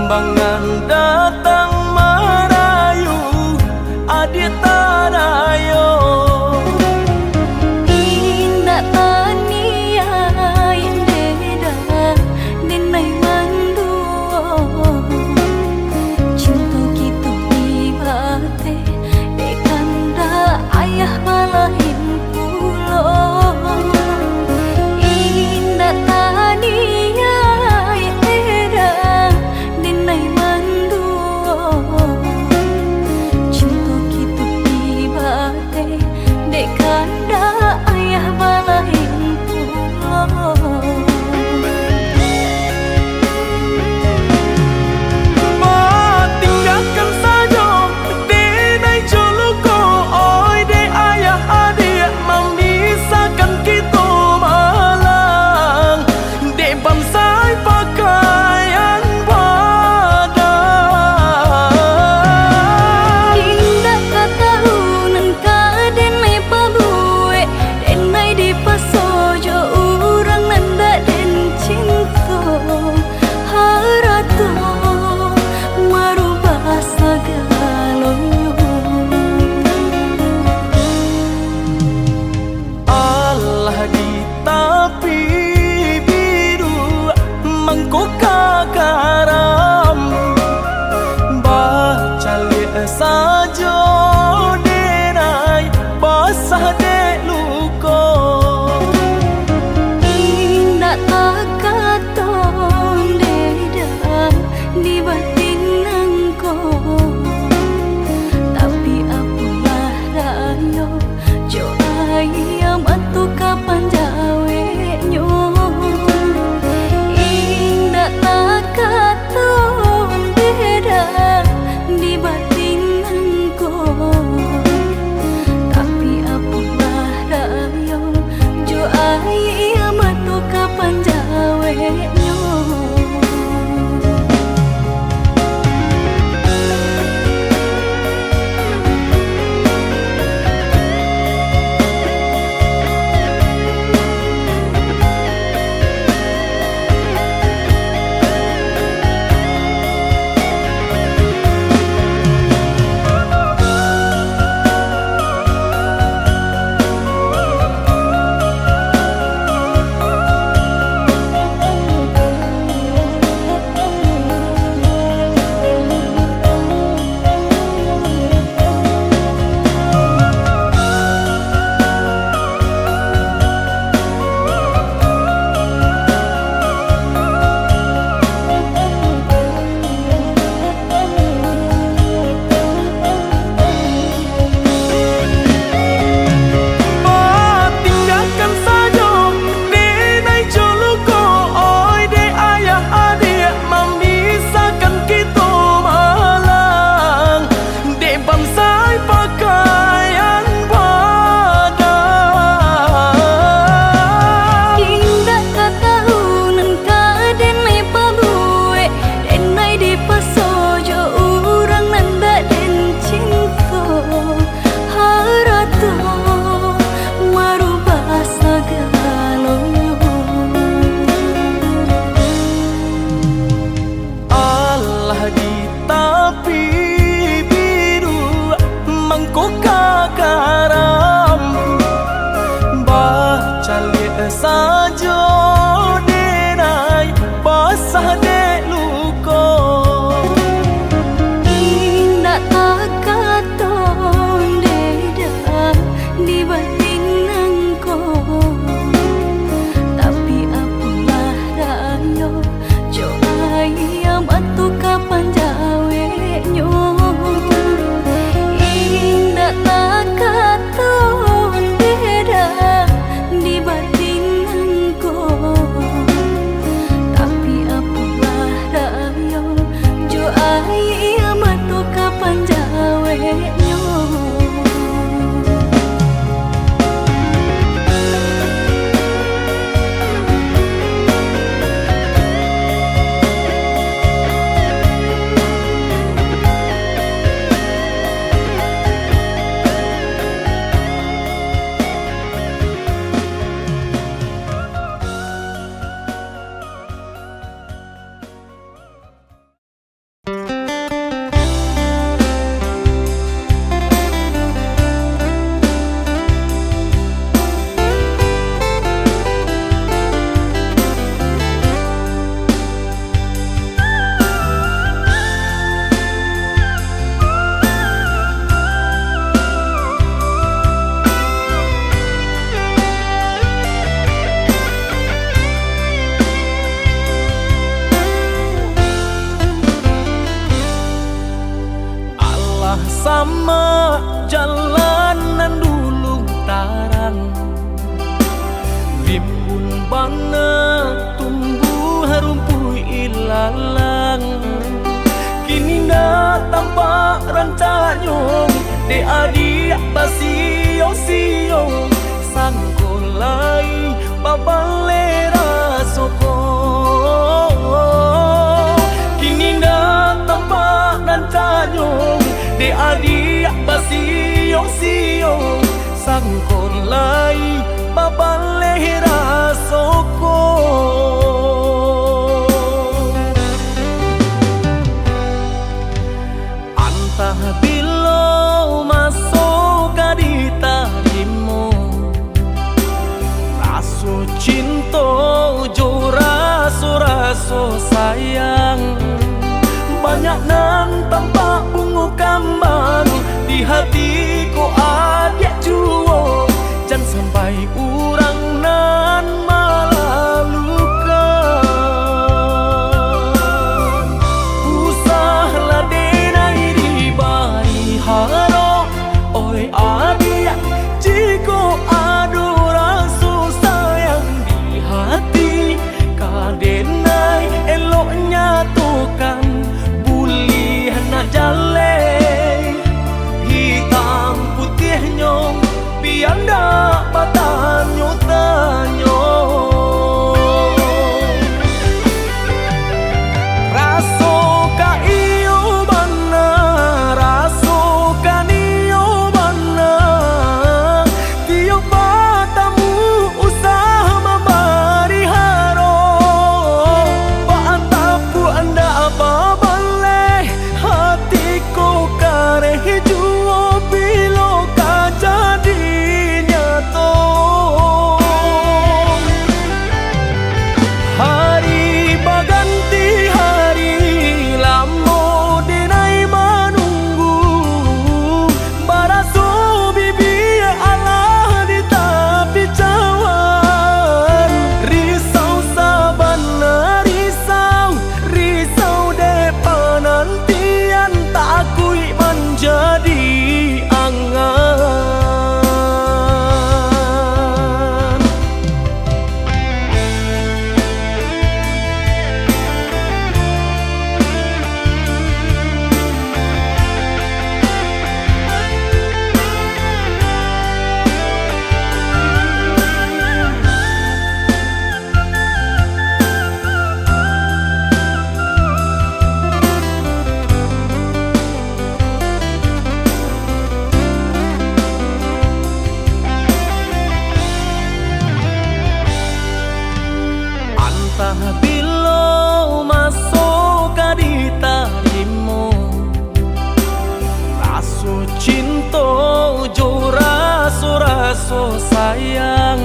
Timbangan datang merayu adik tadayo. Indah tania yang beda denai manduo. Cinta gitu ibate dekanda ayah balahin pulo. Indah tania yang beda denai ninda tanpa rancanyong de adik basio-sio sangkolai babalera soko kininda tanpa rancanyong de adik basio-sio sangkolai babalera soko. Antah bilo masuk di tarimu raso cinta jo raso sayang banyak nan tampak bunga kambang di hatiku adik juo jangan sampai urang nan malalukan usahlah denai di bari haro oi adik jiko adu rasa sayang di hati kadenai eloknya tukan bulih nak jale hitam putihnya biar dak batanyo tanyo raso ka iyo bana raso ka niyo bana tiyo batamu usah mabari haro baatapu anda apa baleh hatiku kareh juo bilo ka jadi hari baganti hari lamo denai menunggu baraso bibi Allah di tepi cawan risau sabana risau depan nantian tak akui menjadi angan. Antah bilo masuk di tarimu raso cinta jo raso sayang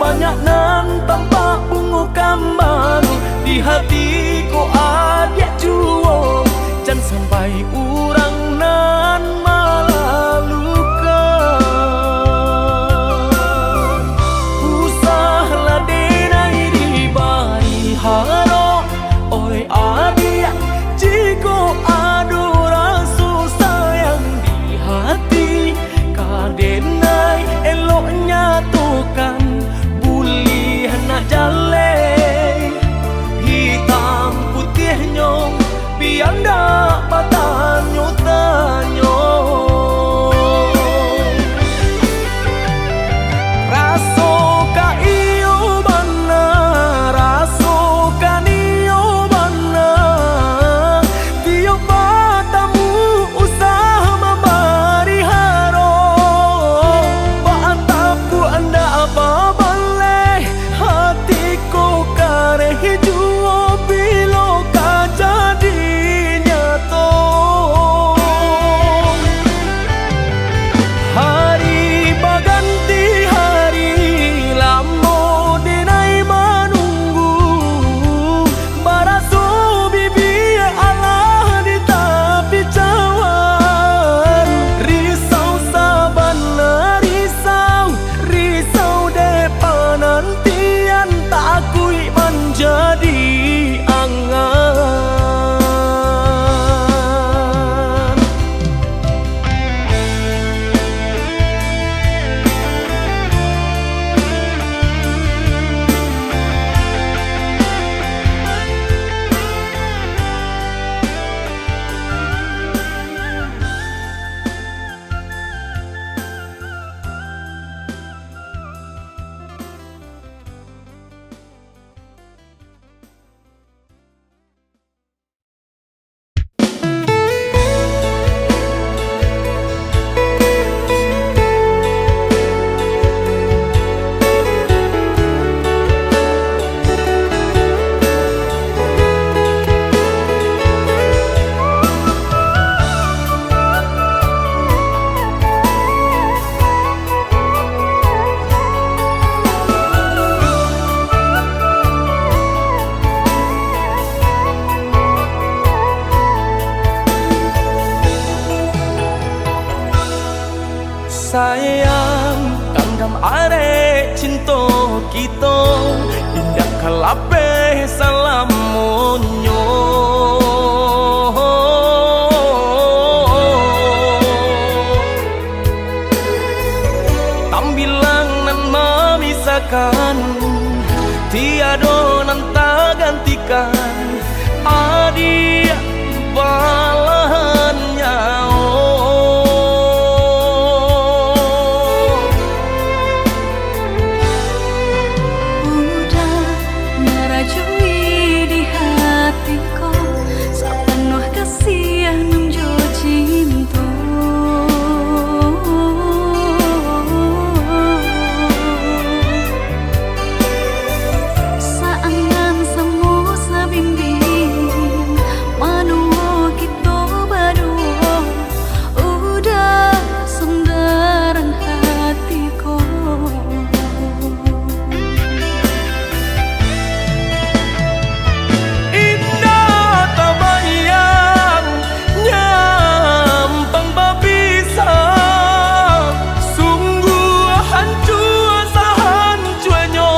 banyak nan tampak bunga kambang di hatiku adik juo jangan sampai urang nan malalukan usahlah denai di bari haro oi adik jiko adu rasa sayang di hati kadenai eloknya tukan bulih nak jale hitam putihnya biar dak batanyo tanyo raso ka iyo bana raso ka niyo bana tiyo kalape salam monyo tambilang nan memisakan tiado nan tak gantikan adia balahan nyao udah merajui di hatiku sepenuh kasih nunjo cinta saangan semu sabimbing manuo kita berdua udah sundaran hatiku indah tabayang nyampang babisa sungguh hancur sahancuanyo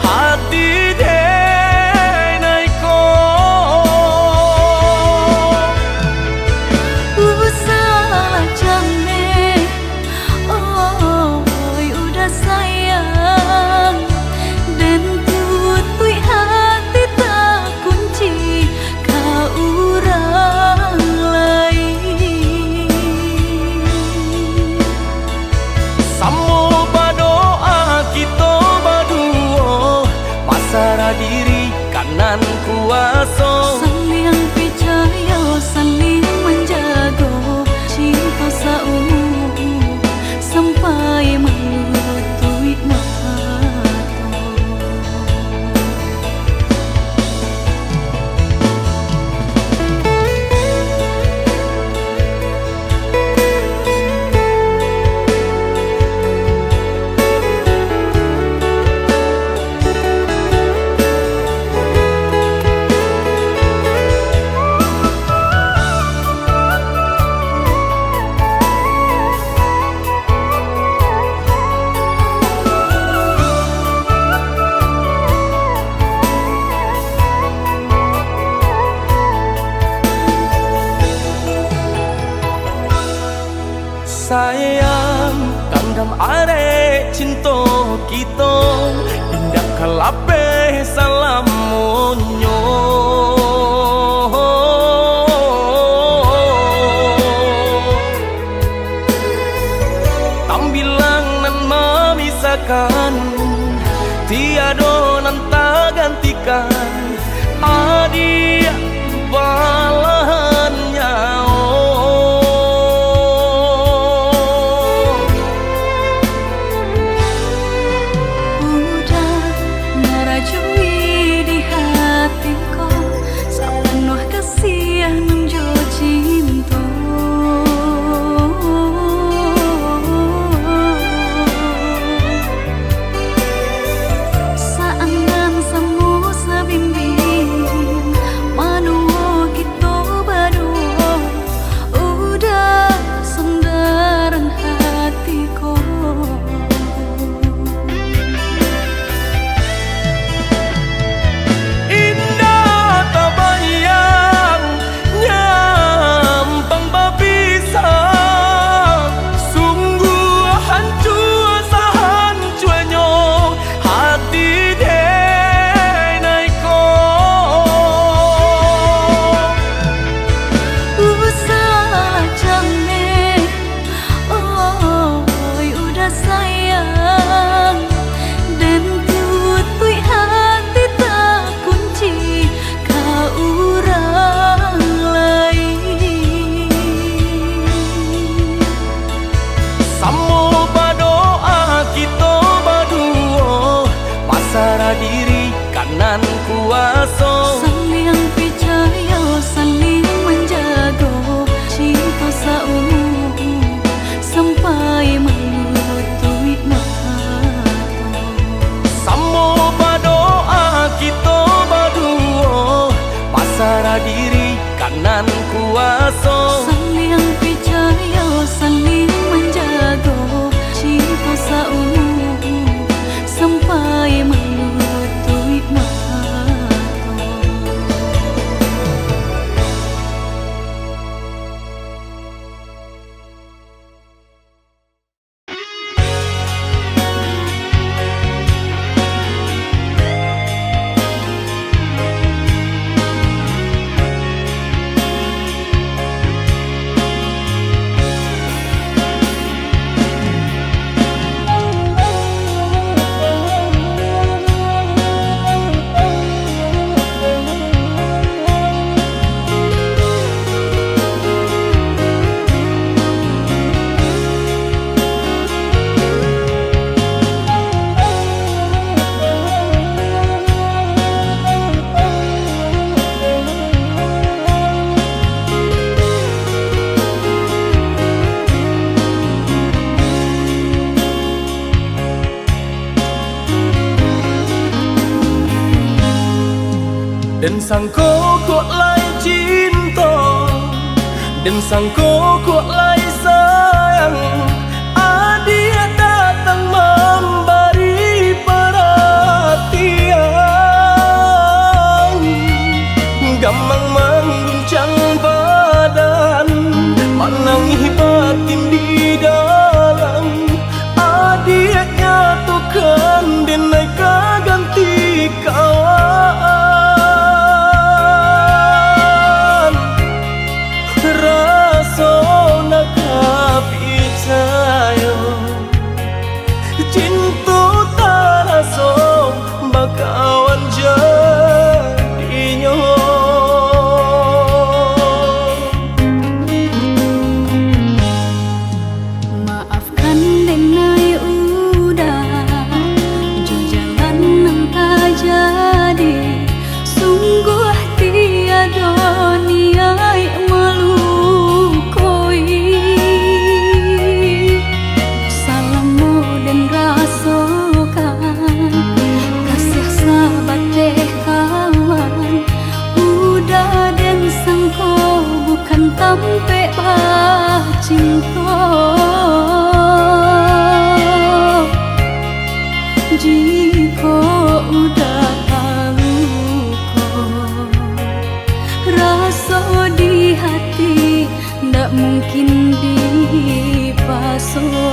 hati denaiko salah jame oh udah sayang dan tutui hati tak kunci kau orang lain samo badoa kita baduo pasrah diri kanan kuaso saling percaya saling menjaga cinta saumu sampai melutui mata sayang kandam are cinta kita indah kalape salam monyo tambilang nan memisakan tiado nan tak gantikan adia balahan nyao udah merajui di hatiku sepenuh kasih nunjo cinta saangan semu sabimbing manuo kita berdua udah sundaran hatiku indah tabayang nyampang babisa sungguh hancur sahancuanyo hati denaiko salah jame oh udah sayang dan tutui hati tak kunci kau orang lain samo badoa kita baduo pasrah diri kanan kuaso saling percaya saling menjaga cinta saumu sampai melutui mata samo badoa kita baduo pasrah diri kanan kuaso saling percaya saling menjaga cinta saumu sampai melutui mata Dan sangko kok lai cinta, dan sangko kok lai sayang. Dia datang memberi perhatian, gampang mengguncang badan, menangis batin di dalam. Dia nyatukan dan naik ganti kawan. Rasa nak percaya cinta tak rasa bakawan jadinya. Maafkan denai udah jo jalan nang tak jadi. Sungguh tiada niat melukoi. Salahmu dan rasakan kasih sahabat teh kawan. Udah dan sangko bukan tampe bah cinta. Jika udah tahu kok rasa di hati ndak mungkin dipasok.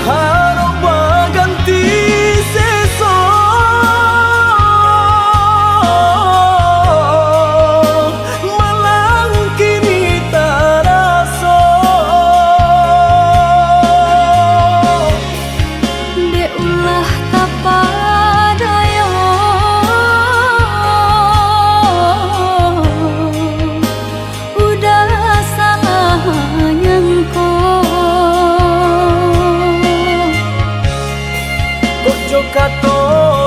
Harap ganti sesok, malang kini tak rasa. Dek ulah kapadaya, udah salah nyangko. Kojo kato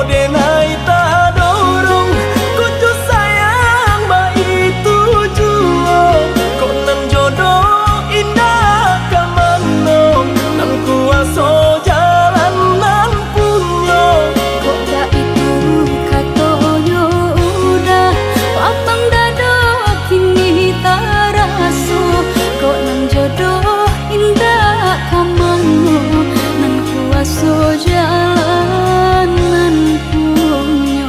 denai tak dorong, kojo sayang ba itu jua. Kok nan jodoh indah kamano, nan kuaso jalan nan punya. Kok dah itu katonyo udah papang dado kini tak rasa. Kok nan jodoh indah kamango, nan kuaso jalan nan punya.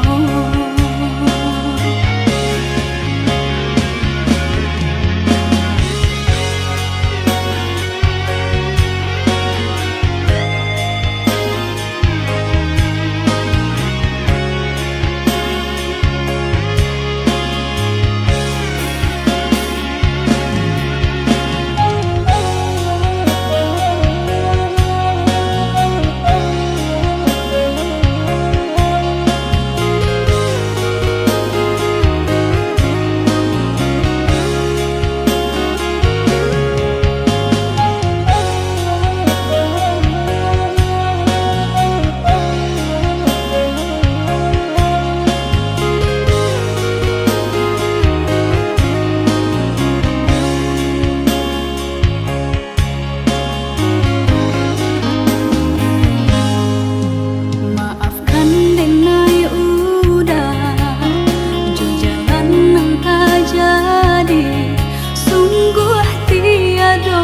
Maafkan denai udah jo jalan nang tak jadi. Sungguh tiada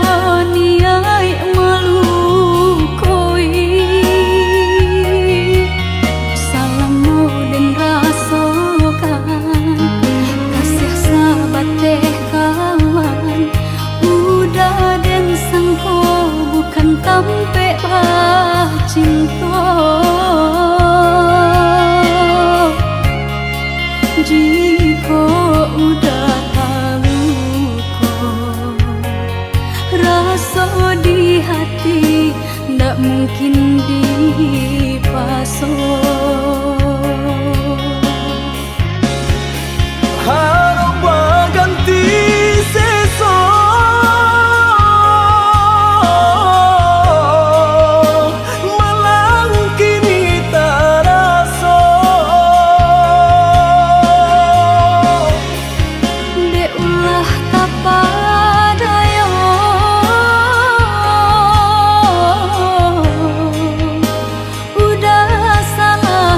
niat melukoi. Salahmu dan rasakan kasih sahabat teh kawan. Udah dan sangko bukan tampe bah cinta. Jika udah tahu kok rasa di hati ndak mungkin dipasok. Harap ganti sesok, malang kini tak rasa. Dek ulah kapadaya, udah salah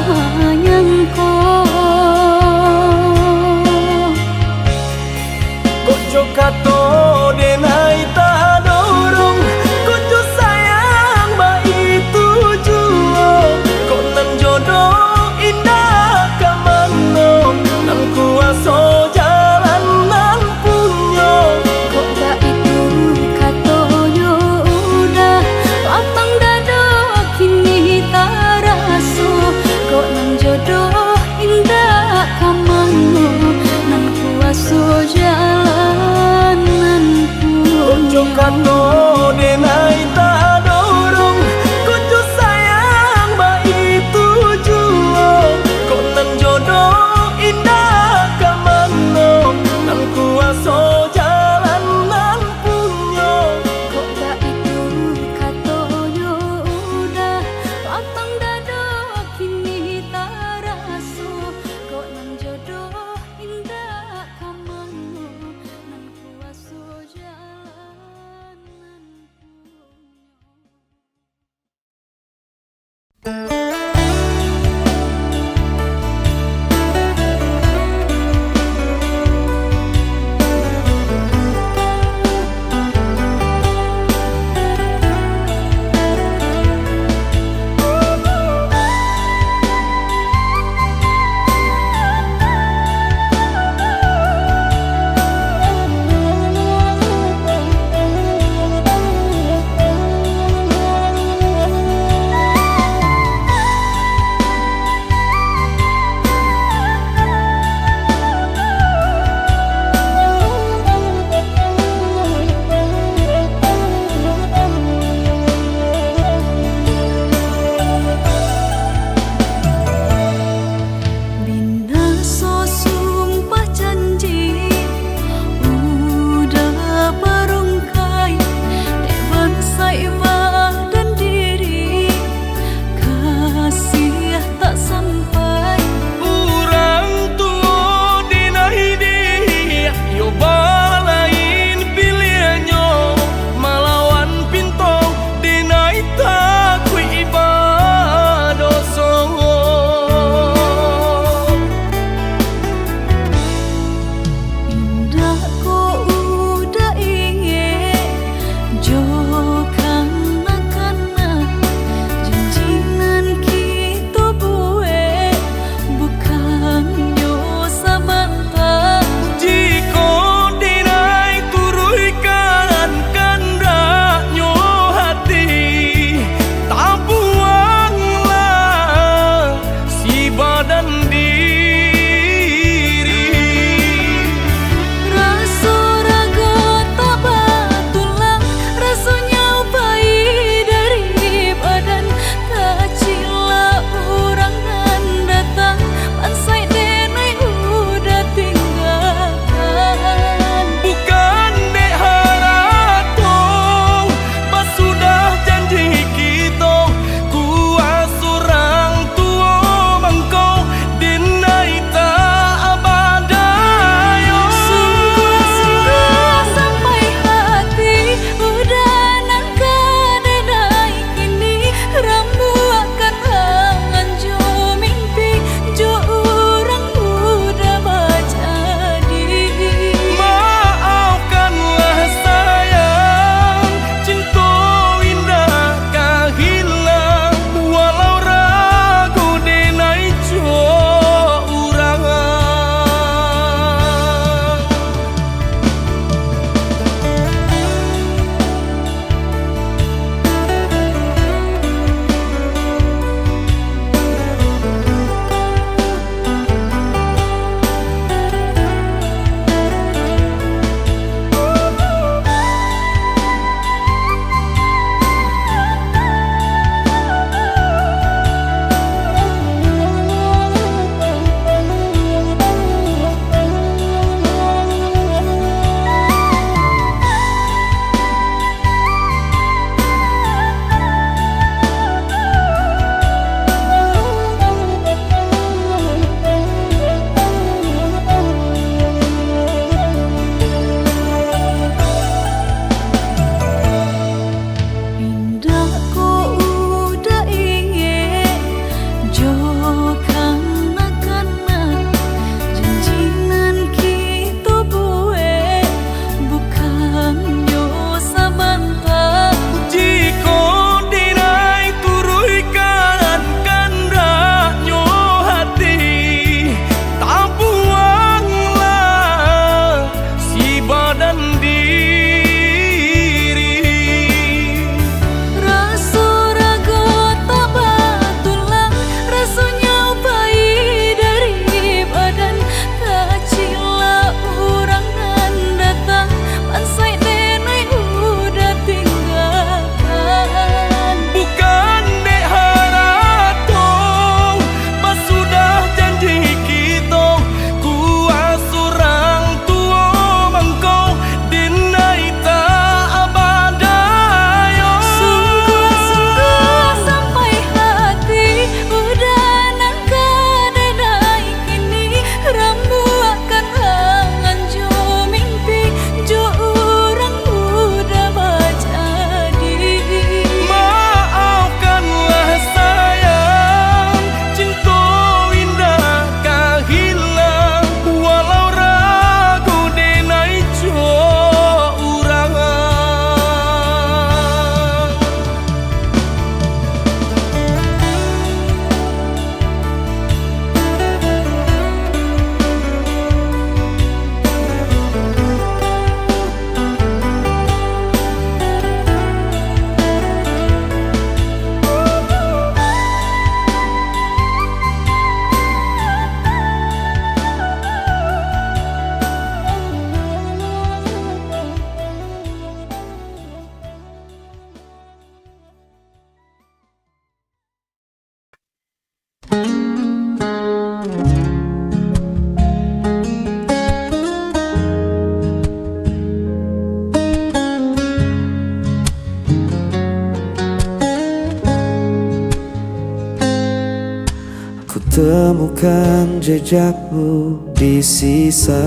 temukan jejakmu di sisa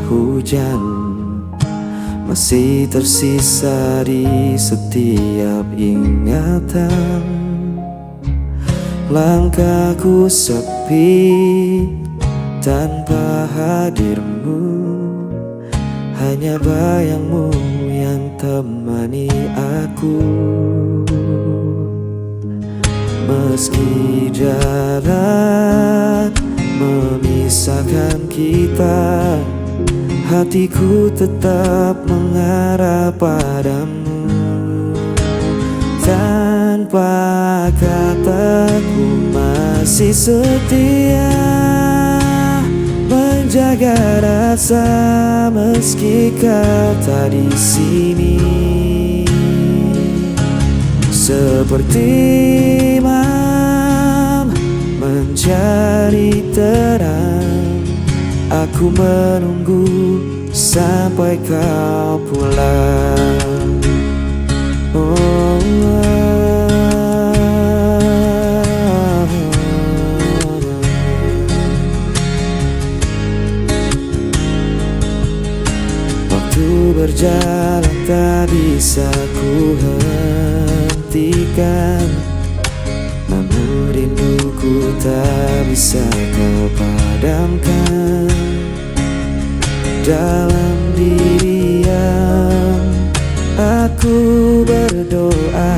hujan, masih tersisa di setiap ingatan. Langkahku sepi tanpa hadirmu, hanya bayangmu yang temani aku. Meski jarak memisahkan kita, hatiku tetap mengarah padamu. Tanpa kataku masih setia menjaga rasa meski kau tak di sini. Seperti imam mencari terang, aku menunggu sampai kau pulang. Waktu berjalan tak bisa ku hentikan, namun rinduku tak bisa kau padamkan. Dalam diam aku berdoa,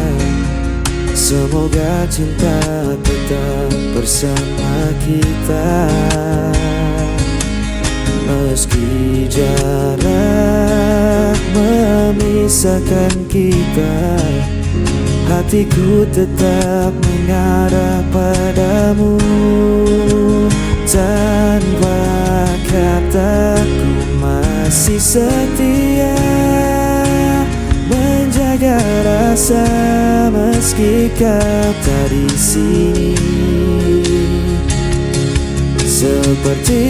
semoga cinta tetap bersama kita. Meski jarak memisahkan kita, hatiku tetap mengarah padamu. Tanpa kataku masih setia menjaga rasa meski kau tak di sini. Seperti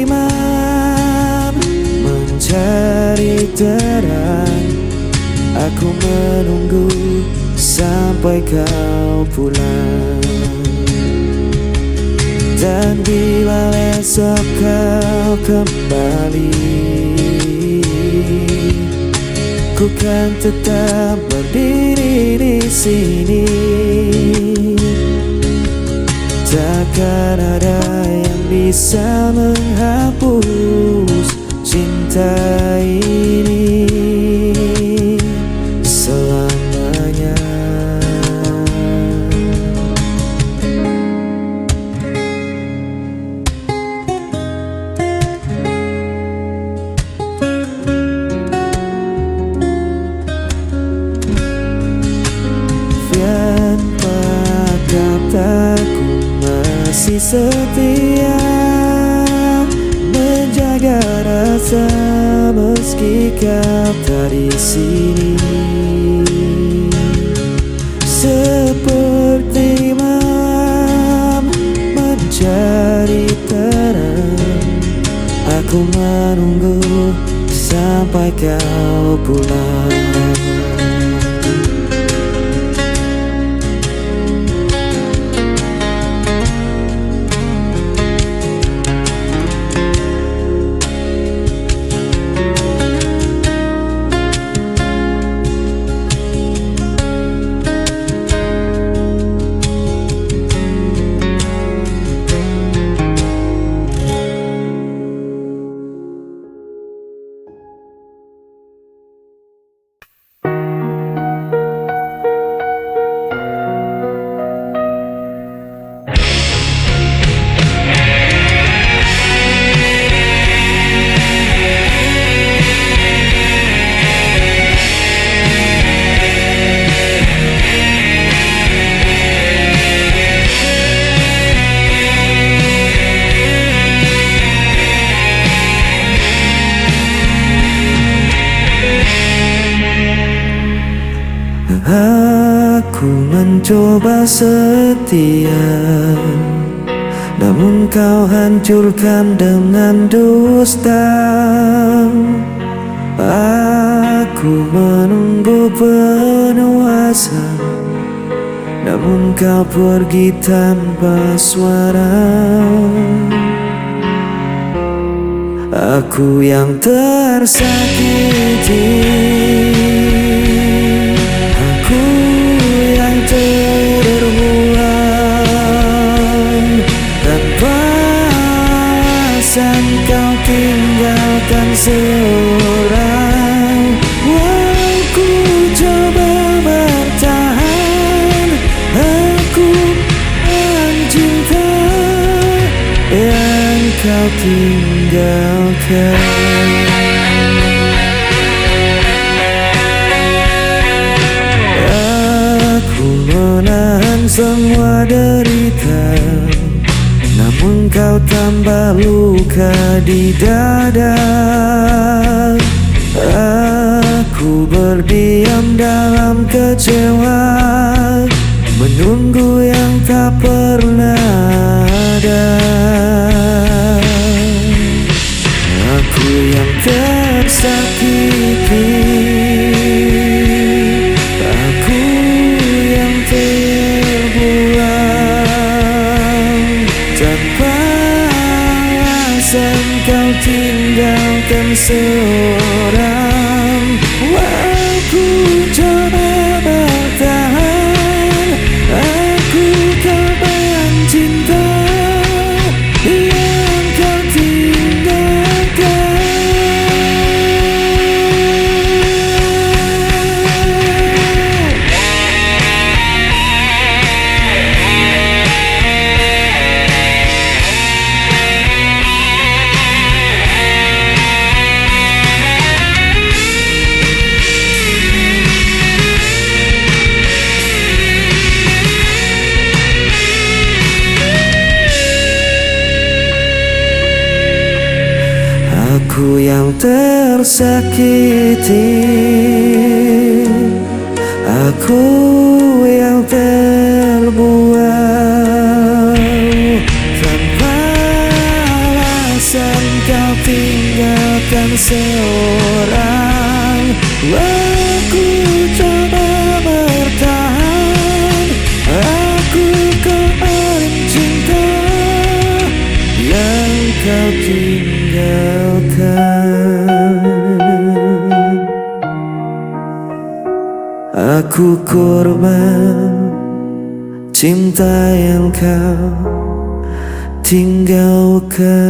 imam mencari terang, aku menunggu sampai kau pulang. Dan bila esok kau kembali, ku kan tetap berdiri di sini. Takkan ada yang bisa menghapus cinta ini selamanya. Tanpa kataku masih setia menjaga rasa meski kau tak di sini. Seperti malam mencari terang, aku menunggu sampai kau pulang. Aku mencoba setia, namun kau hancurkan dengan dusta. Aku menunggu penuh asa, namun kau pergi tanpa suara. Aku yang tersakiti, aku yang terbuang. Tanpa alasan kau tinggalkan seorang. Walau ku coba bertahan, aku mencinta yang kau tinggalkan. Aku menahan semua derita, namun kau tambah luka di dada. Aku berdiam dalam kecewa, menunggu yang tak pernah ada. Aku yang tersakiti, aku yang terbuang. Tanpa alasan kau tinggalkan seorang. Aku coba bertahan, aku korban cinta yang kau tinggalkan. Aku yang tersakiti, aku yang terbuang. Tanpa alasan kau tinggalkan seorang. Aku coba bertahan, aku korban cinta yang kau tinggalkan. Aku korban cinta yang kau tinggalkan.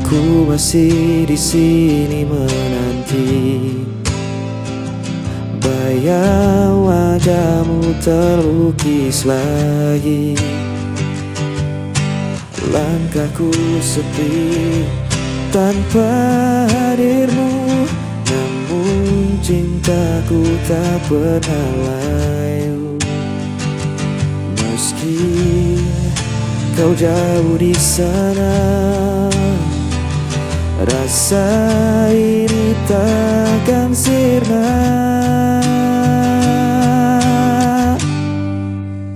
Ku masih di sini menanti, bayang wajahmu terlukis lagi. Langkahku sepi tanpa hadirmu, namun cintaku tak pernah layu. Meski kau jauh di sana, rasa ini takkan sirna.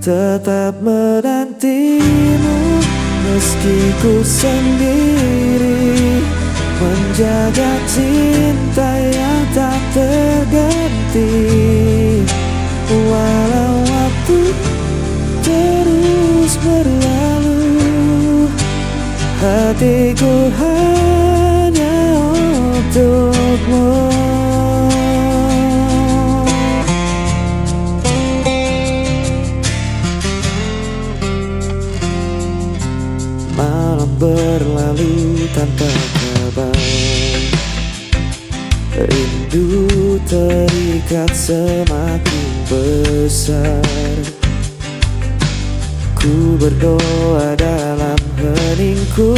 Tetap menantimu meski ku sendiri, menjaga cinta yang tak terganti. Walau waktu terus berlalu, hatiku hanya untukmu. Malam berlalu tanpa kabar, rindu terikat semakin besar. Ku berdoa dalam heningku,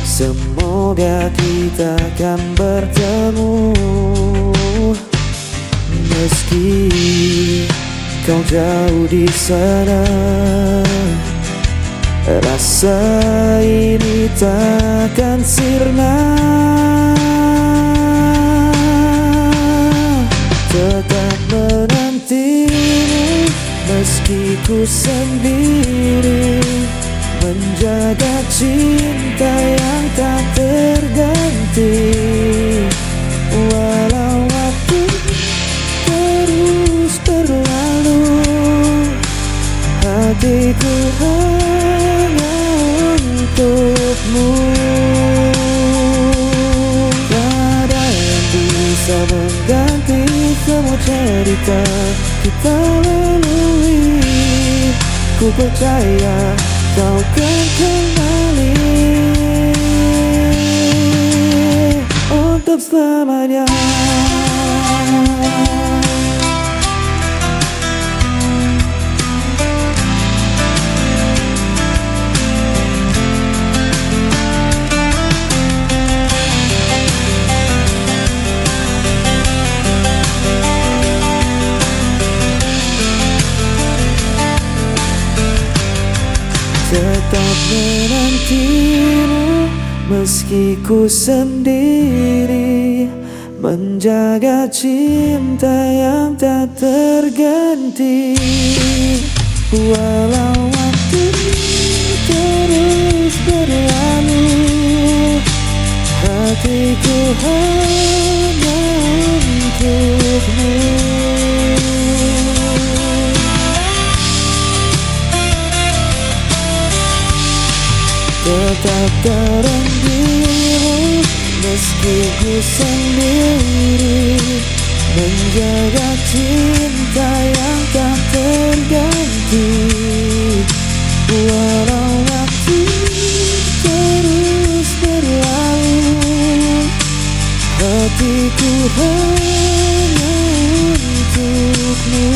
semoga kita akan bertemu. Meski kau jauh di sana, Rasa ini takkan sirna, tetap menantimu meski ku sendiri, menjaga cinta yang tak terganti. Walau waktu terus berlalu, hatiku hanya untukmu. Tak ada yang bisa mengganti semua cerita kita lalui. Ku percaya kau kan kembali untuk selamanya. Tetap menantimu meski ku sendiri, menjaga cinta yang tak terganti. Walau waktu terus berlalu, hatiku hanya untukmu. Tetap terenggimu meski ku sendiri, menjaga cinta yang tak terganti. Walau waktu terus berlalu, hatiku hanya untukmu.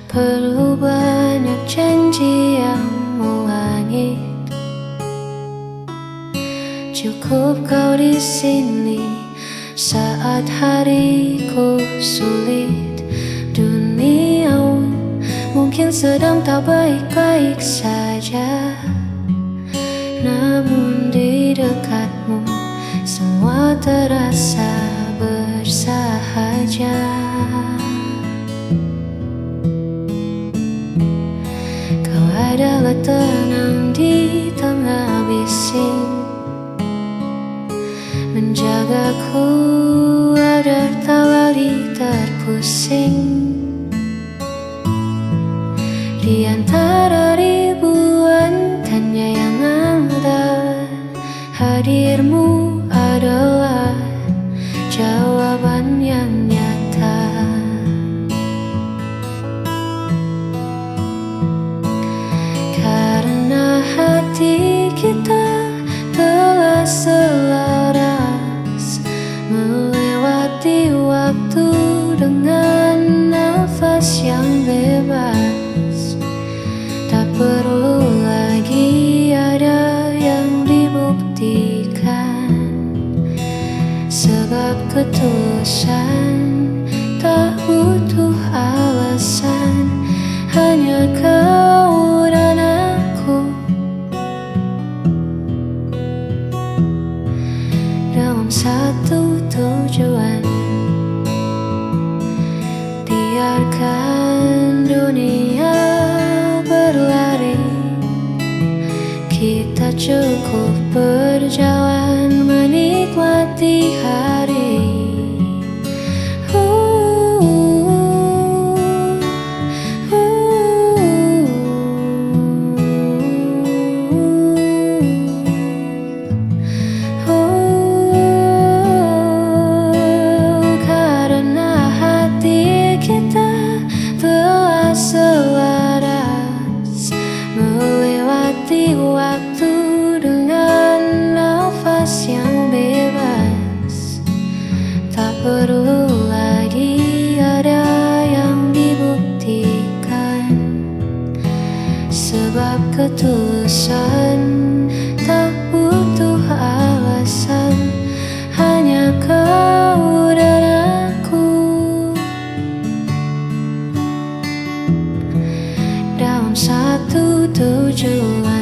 Perlu banyak janji yang melangit, cukup kau di sini saat hariku sulit. Dunia mungkin sedang tak baik-baik saja, namun di dekatmu semua terasa bersahaja. Adalah tenang di tengah bising, menjagaku agar tak lagi terpusing. Di antara ribuan tanya yang ada, hadirmu adalah jawaban yang nyata. Hati kita telah selaras melewati waktu dengan nafas yang bebas. Tak perlu lagi ada yang dibuktikan, sebab ketulusan tak butuh alasan. Hanya kau dan aku dalam satu tujuan. Biarkan dunia berlari, kita cukup berjalan menikmati hari. Selaras melewati waktu dengan nafas satu tujuan.